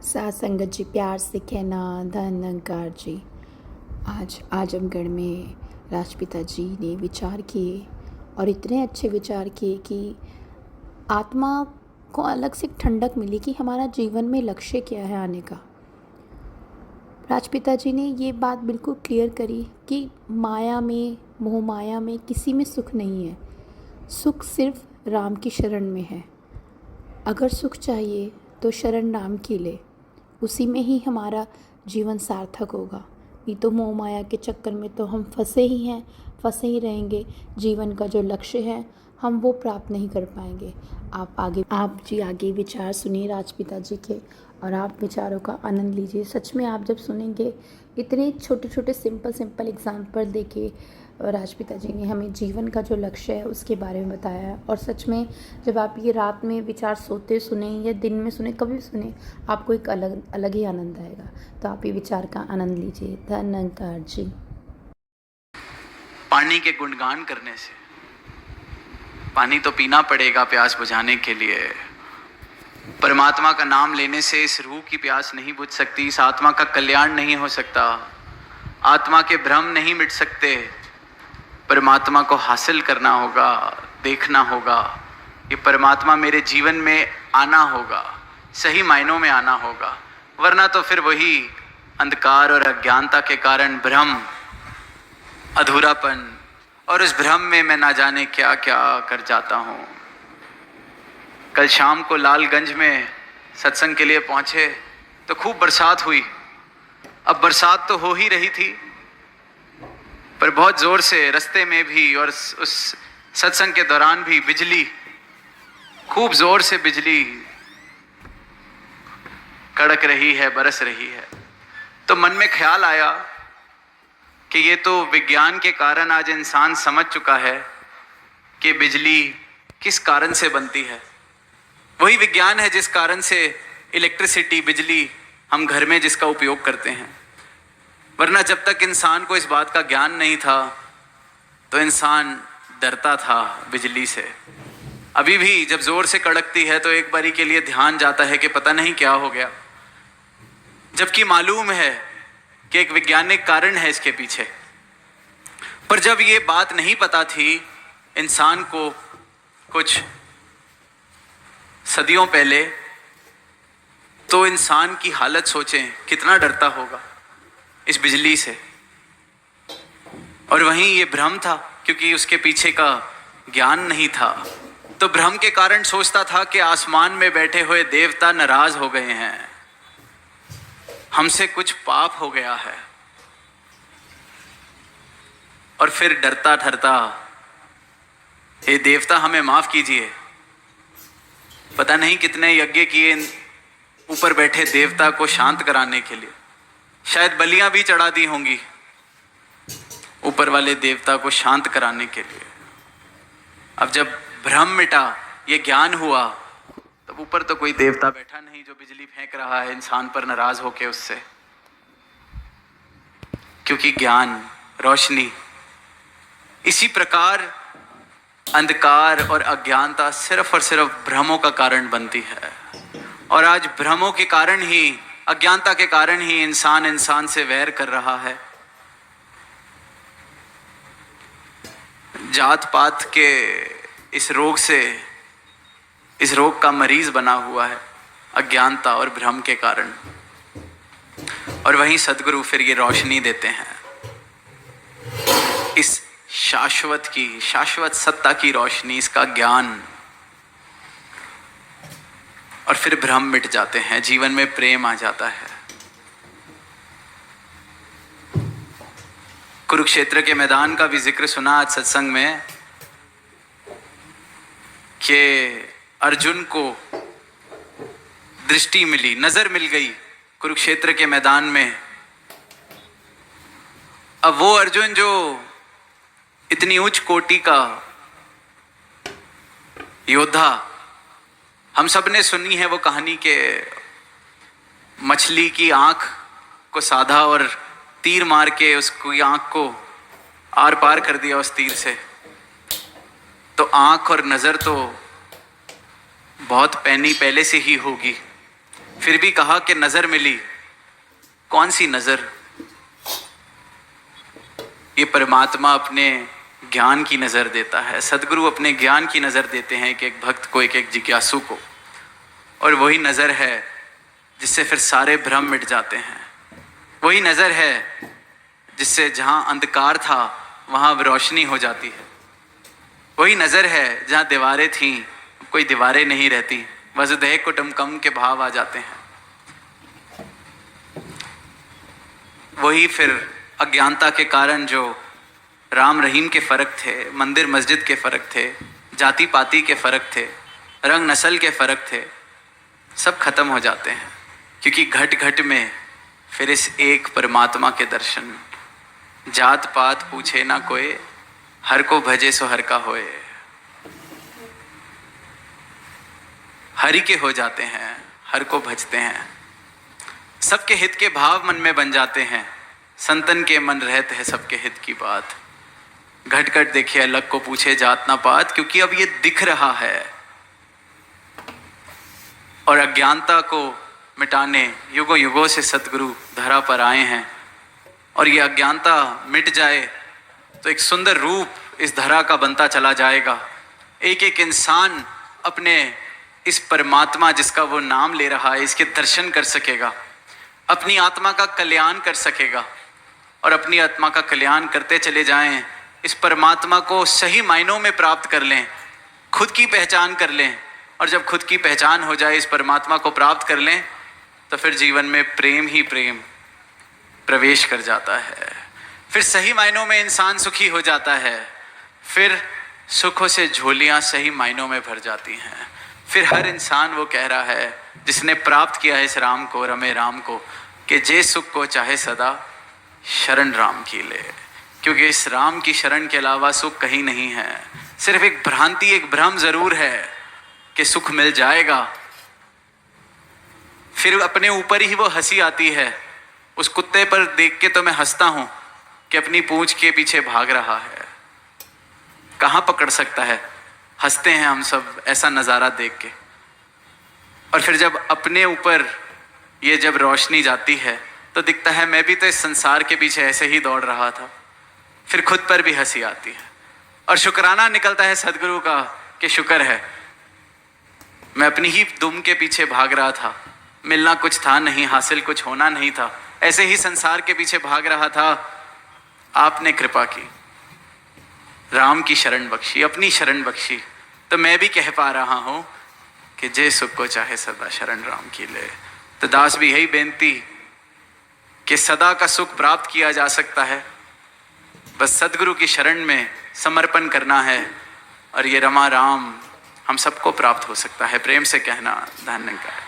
साथ संगत जी, प्यार से कहना धन निरंकार जी। आज आजमगढ़ में राष्ट्रपिता जी ने विचार किए और इतने अच्छे विचार किए कि आत्मा को अलग से एक ठंडक मिली कि हमारा जीवन में लक्ष्य क्या है आने का। राष्ट्रपिता जी ने ये बात बिल्कुल क्लियर करी कि माया में, मोह माया में किसी में सुख नहीं है। सुख सिर्फ राम की शरण में है। अगर सुख चाहिए तो शरण राम की ले, उसी में ही हमारा जीवन सार्थक होगा। नहीं तो मोह माया के चक्कर में तो हम फंसे ही हैं, फंसे ही रहेंगे। जीवन का जो लक्ष्य है हम वो प्राप्त नहीं कर पाएंगे। आप जी आगे विचार सुनिए राजपिता जी के और आप विचारों का आनंद लीजिए। सच में आप जब सुनेंगे, इतने छोटे छोटे सिंपल एग्जाम्पल देके राजपिता जी ने हमें जीवन का जो लक्ष्य है उसके बारे में बताया है। और सच में जब आप ये रात में विचार सोते सुने या दिन में सुने, कभी सुने, आपको एक अलग ही आनंद आएगा। तो आप ये विचार का आनंद लीजिए। धन्यवाद जी। पानी के गुणगान करने से पानी तो पीना पड़ेगा प्यास बुझाने के लिए। परमात्मा का नाम लेने से इस रूह की प्यास नहीं बुझ सकती, इस आत्मा का कल्याण नहीं हो सकता, आत्मा के भ्रम नहीं मिट सकते। परमात्मा को हासिल करना होगा, देखना होगा। ये परमात्मा मेरे जीवन में आना होगा, सही मायनों में आना होगा, वरना तो फिर वही अंधकार और अज्ञानता के कारण भ्रम, अधूरापन, और उस भ्रम में मैं ना जाने क्या क्या कर जाता हूँ। कल शाम को लालगंज में सत्संग के लिए पहुँचे तो खूब बरसात हुई। अब बरसात तो हो ही रही थी, पर बहुत ज़ोर से रास्ते में भी और उस सत्संग के दौरान भी बिजली, खूब ज़ोर से बिजली कड़क रही है, बरस रही है। तो मन में ख्याल आया कि ये तो विज्ञान के कारण आज इंसान समझ चुका है कि बिजली किस कारण से बनती है। वही विज्ञान है जिस कारण से इलेक्ट्रिसिटी, बिजली हम घर में जिसका उपयोग करते हैं। वरना जब तक इंसान को इस बात का ज्ञान नहीं था तो इंसान डरता था बिजली से। अभी भी जब जोर से कड़कती है तो एक बारी के लिए ध्यान जाता है कि पता नहीं क्या हो गया, जबकि मालूम है कि एक वैज्ञानिक कारण है इसके पीछे। पर जब ये बात नहीं पता थी इंसान को कुछ सदियों पहले, तो इंसान की हालत सोचें, कितना डरता होगा इस बिजली से। और वहीं ये भ्रम था, क्योंकि उसके पीछे का ज्ञान नहीं था। तो भ्रम के कारण सोचता था कि आसमान में बैठे हुए देवता नाराज हो गए हैं, हमसे कुछ पाप हो गया है। और फिर डरता ठरता, हे देवता हमें माफ कीजिए। पता नहीं कितने यज्ञ किए ऊपर बैठे देवता को शांत कराने के लिए, शायद बलियां भी चढ़ा दी होंगी ऊपर वाले देवता को शांत कराने के लिए। अब जब भ्रम मिटा, ये ज्ञान हुआ, तब ऊपर तो कोई देवता बैठा नहीं जो बिजली फेंक रहा है इंसान पर नाराज होके उससे। क्योंकि ज्ञान, रोशनी, इसी प्रकार अंधकार और अज्ञानता सिर्फ और सिर्फ भ्रमों का कारण बनती है। और आज भ्रमों के कारण ही, अज्ञानता के कारण ही इंसान से वैर कर रहा है। जात पात के इस रोग से, इस रोग का मरीज बना हुआ है अज्ञानता और भ्रम के कारण। और वहीं सद्गुरु फिर ये रोशनी देते हैं, इस शाश्वत की, शाश्वत सत्ता की रोशनी, इसका ज्ञान। और फिर भ्रम मिट जाते हैं, जीवन में प्रेम आ जाता है। कुरुक्षेत्र के मैदान का भी जिक्र सुना आज सत्संग में कि अर्जुन को दृष्टि मिली, नजर मिल गई कुरुक्षेत्र के मैदान में। अब वो अर्जुन जो इतनी उच्च कोटि का योद्धा, हम सब ने सुनी है वो कहानी के मछली की आंख को साधा और तीर मार के उसकी आंख को आर पार कर दिया उस तीर से। तो आंख और नजर तो बहुत पहले से ही होगी, फिर भी कहा कि नजर मिली। कौन सी नजर? ये परमात्मा अपने ज्ञान की नजर देता है, सदगुरु अपने ज्ञान की नजर देते हैं कि एक भक्त को, एक जिज्ञासु को, और वही नजर है जिससे फिर सारे भ्रम मिट जाते हैं। वही नजर है जिससे जहां अंधकार था वहां रोशनी हो जाती है। वही नजर है जहां दीवारें थीं कोई दीवारें नहीं रहती, वसुधैव कुटुम्बकम के भाव आ जाते हैं। वही फिर अज्ञानता के कारण जो राम रहीम के फ़र्क थे, मंदिर मस्जिद के फ़र्क थे, जाति पाति के फ़र्क थे, रंग नस्ल के फ़र्क थे, सब खत्म हो जाते हैं। क्योंकि घट घट में फिर इस एक परमात्मा के दर्शन, जात पात पूछे ना कोई, हर को भजे सो हर का होए। हरि के हो जाते हैं, हर को भजते हैं, सबके हित के भाव मन में बन जाते हैं। संतन के मन रहते हैं सबके हित की बात। घट घट देखे अलग को पूछे जात ना पात, क्योंकि अब ये दिख रहा है। और अज्ञानता को मिटाने युगों युगों से सतगुरु धरा पर आए हैं, और ये अज्ञानता मिट जाए तो एक सुंदर रूप इस धरा का बनता चला जाएगा। एक एक इंसान अपने इस परमात्मा जिसका वो नाम ले रहा है, इसके दर्शन कर सकेगा, अपनी आत्मा का कल्याण कर सकेगा। और अपनी आत्मा का कल्याण करते चले जाएं, इस परमात्मा को सही मायनों में प्राप्त कर लें, खुद की पहचान कर लें। और जब खुद की पहचान हो जाए, इस परमात्मा को प्राप्त कर लें, तो फिर जीवन में प्रेम ही प्रेम प्रवेश कर जाता है। फिर सही मायनों में इंसान सुखी हो जाता है। फिर सुखों से झोलियां सही मायनों में भर जाती हैं। फिर हर इंसान वो कह रहा है जिसने प्राप्त किया है इस राम को, रमे राम को, कि जे सुख को चाहे सदा शरण राम की ले। क्योंकि इस राम की शरण के अलावा सुख कहीं नहीं है। सिर्फ एक भ्रांति, एक भ्रम जरूर है कि सुख मिल जाएगा। फिर अपने ऊपर ही वो हंसी आती है। उस कुत्ते पर देख के तो मैं हंसता हूं कि अपनी पूंछ के पीछे भाग रहा है, कहां पकड़ सकता है। हंसते हैं हम सब ऐसा नज़ारा देख के। और फिर जब अपने ऊपर ये जब रोशनी जाती है तो दिखता है मैं भी तो इस संसार के पीछे ऐसे ही दौड़ रहा था। फिर खुद पर भी हंसी आती है और शुक्राना निकलता है सदगुरु का कि शुक्र है मैं अपनी ही दुम के पीछे भाग रहा था, मिलना कुछ था नहीं, हासिल कुछ होना नहीं था, ऐसे ही संसार के पीछे भाग रहा था। आपने कृपा की, राम की शरण बख्शी, अपनी शरण बख्शी, तो मैं भी कह पा रहा हूं कि जे सुख को चाहे सदा शरण राम की ले। तो दास भी यही बेनती कि सदा का सुख प्राप्त किया जा सकता है, बस सदगुरु की शरण में समर्पण करना है, और ये रमा राम हम सबको प्राप्त हो सकता है। प्रेम से कहना धन्यवाद।